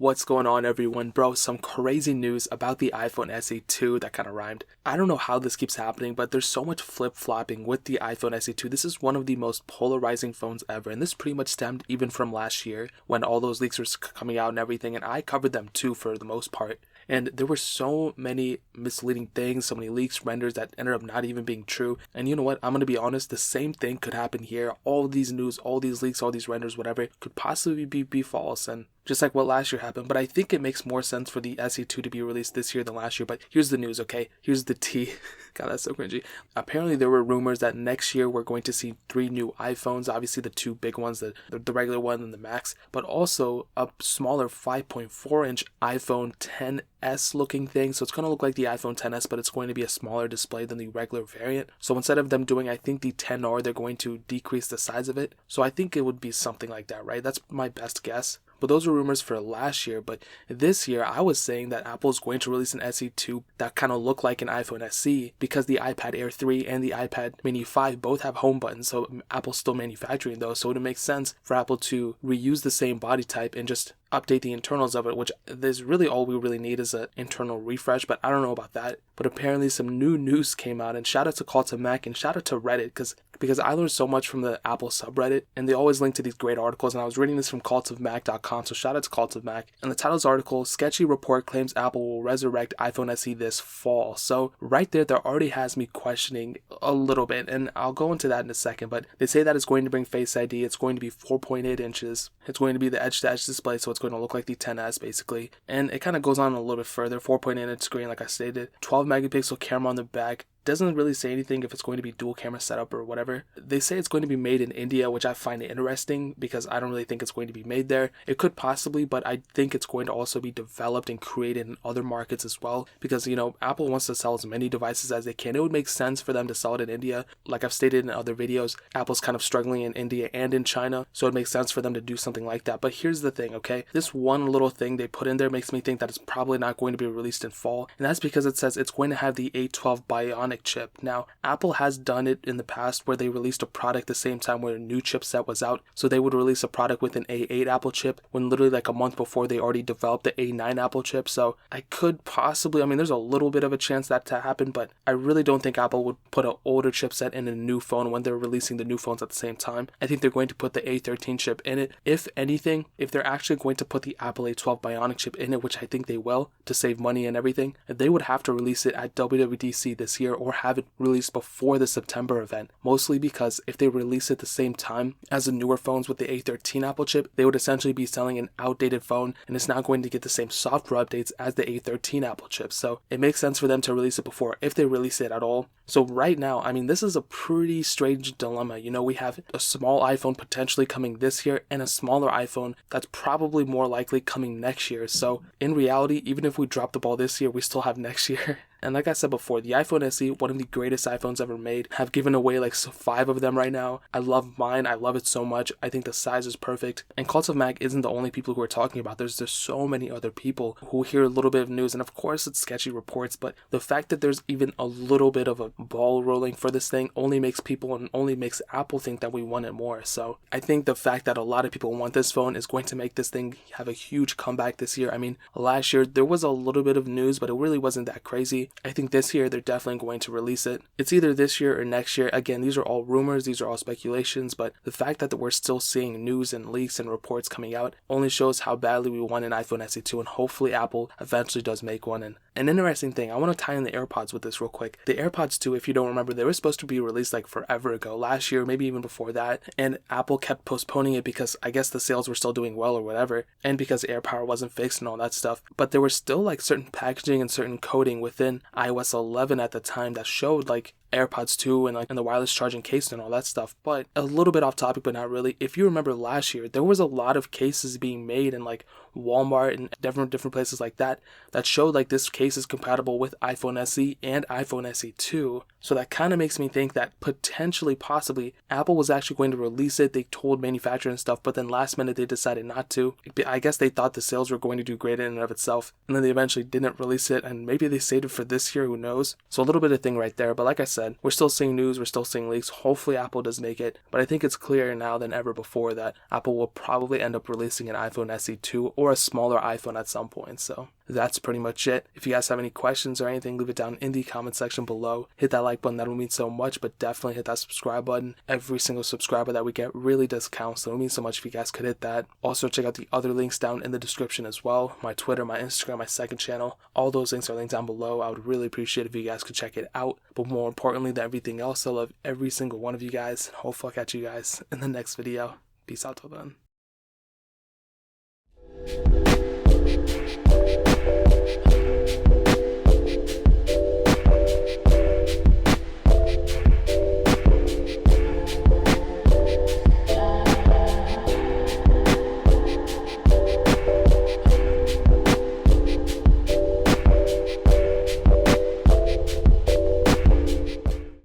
What's going on, everyone? Bro, some crazy news about the iPhone SE 2 that kind of rhymed. I don't know how this keeps happening, but there's so much flip-flopping with the iPhone SE 2. This is one of the most polarizing phones ever, and this pretty much stemmed even from last year when all those leaks were coming out and everything, and I covered them too for the most part. And there were so many misleading things, so many leaks, renders that ended up not even being true. And you know what? I'm going to be honest, the same thing could happen here. All these news, all these leaks, all these renders, whatever, could possibly be false. And just like what last year happened. But I think it makes more sense for the SE2 to be released this year than last year. But here's the news, okay? Here's the tea. God, that's so cringy. Apparently, there were rumors that next year we're going to see 3 new iPhones. Obviously, the 2 big ones, the regular one and the Max. But also a smaller 5.4-inch iPhone XS looking thing. So it's going to look like the iPhone XS, but it's going to be a smaller display than the regular variant. So instead of them doing, I think, the XR, they're going to decrease the size of it. So I think it would be something like that, right? That's my best guess. But those were rumors for last year. But this year, I was saying that Apple is going to release an SE2 that kind of look like an iPhone SE because the iPad Air 3 and the iPad Mini 5 both have home buttons. So Apple's still manufacturing those. So it makes sense for Apple to reuse the same body type and just update the internals of it, which is really all we really need is an internal refresh, but I don't know about that. But apparently some new news came out, and shout out to Call to Mac and shout out to Reddit because I learned so much from the Apple subreddit, and they always link to these great articles, and I was reading this from calltomac.com, so shout out to Call to Mac. And the title's article, Sketchy Report Claims Apple Will Resurrect iPhone SE This Fall. So right there already has me questioning a little bit, and I'll go into that in a second, but they say that it's going to bring Face ID, it's going to be 4.8 inches, it's going to be the edge-to-edge display, so it's going to look like the XS basically, and it kind of goes on a little bit further. 4.8 inch screen, like I stated, 12 megapixel camera on the back. Doesn't really say anything if it's going to be dual camera setup or whatever. They say it's going to be made in India, which I find interesting because I don't really think it's going to be made there. It could possibly, but I think it's going to also be developed and created in other markets as well because, you know, Apple wants to sell as many devices as they can. It would make sense for them to sell it in India. Like I've stated in other videos, Apple's kind of struggling in India and in China, so it makes sense for them to do something like that. But here's the thing, okay? This one little thing they put in there makes me think that it's probably not going to be released in fall, and that's because it says it's going to have the A12 Bionic chip. Now, Apple has done it in the past where they released a product the same time where a new chipset was out. So they would release a product with an A8 Apple chip when literally like a month before they already developed the A9 Apple chip. So I could possibly, there's a little bit of a chance that to happen, but I really don't think Apple would put an older chipset in a new phone when they're releasing the new phones at the same time. I think they're going to put the A13 chip in it. If anything, if they're actually going to put the Apple A12 Bionic chip in it, which I think they will to save money and everything, they would have to release it at WWDC this year or have it released before the September event, mostly because if they release it the same time as the newer phones with the A13 Apple chip, they would essentially be selling an outdated phone and it's not going to get the same software updates as the A13 Apple chip. So it makes sense for them to release it before, if they release it at all. So right now, this is a pretty strange dilemma. You know, we have a small iPhone potentially coming this year and a smaller iPhone that's probably more likely coming next year. So in reality, even if we drop the ball this year, we still have next year. And like I said before, the iPhone SE, one of the greatest iPhones ever made, have given away like 5 of them right now. I love mine. I love it so much. I think the size is perfect. And Cult of Mac isn't the only people who are talking about. There's so many other people who hear a little bit of news. And of course, it's sketchy reports. But the fact that there's even a little bit of a ball rolling for this thing only makes people and only makes Apple think that we want it more. So I think the fact that a lot of people want this phone is going to make this thing have a huge comeback this year. Last year, there was a little bit of news, but it really wasn't that crazy. I think this year they're definitely going to release it. It's either this year or next year. Again, these are all rumors, these are all speculations, but the fact that we're still seeing news and leaks and reports coming out only shows how badly we want an iPhone SE2, and hopefully Apple eventually does make one. And an interesting thing, I want to tie in the AirPods with this real quick. The AirPods 2, if you don't remember, they were supposed to be released like forever ago, last year, maybe even before that, and Apple kept postponing it because I guess the sales were still doing well or whatever, and because AirPower wasn't fixed and all that stuff. But there was still like certain packaging and certain coding within iOS 11 at the time that showed like AirPods 2 and the wireless charging case and all that stuff. But a little bit off topic, but not really. If you remember last year, there was a lot of cases being made in like Walmart and different places like that showed like this case is compatible with iPhone SE and iPhone SE 2. So that kind of makes me think that potentially, possibly, Apple was actually going to release it. They told manufacturers and stuff, but then last minute they decided not to. I guess they thought the sales were going to do great in and of itself, and then they eventually didn't release it, and maybe they saved it for this year, who knows? So a little bit of thing right there, but like I said, said, we're still seeing news, we're still seeing leaks. Hopefully Apple does make it, but I think it's clearer now than ever before that Apple will probably end up releasing an iPhone SE 2 or a smaller iPhone at some point. So that's pretty much it. If you guys have any questions or anything, leave it down in the comment section below. Hit that like button, that will mean so much, but definitely hit that subscribe button. Every single subscriber that we get really does count, so it means so much if you guys could hit that. Also, check out the other links down in the description as well. My Twitter, my Instagram, my second channel. All those links are linked down below. I would really appreciate if you guys could check it out. But more importantly than everything else, I love every single one of you guys. Hopefully I'll catch you guys in the next video. Peace out till then.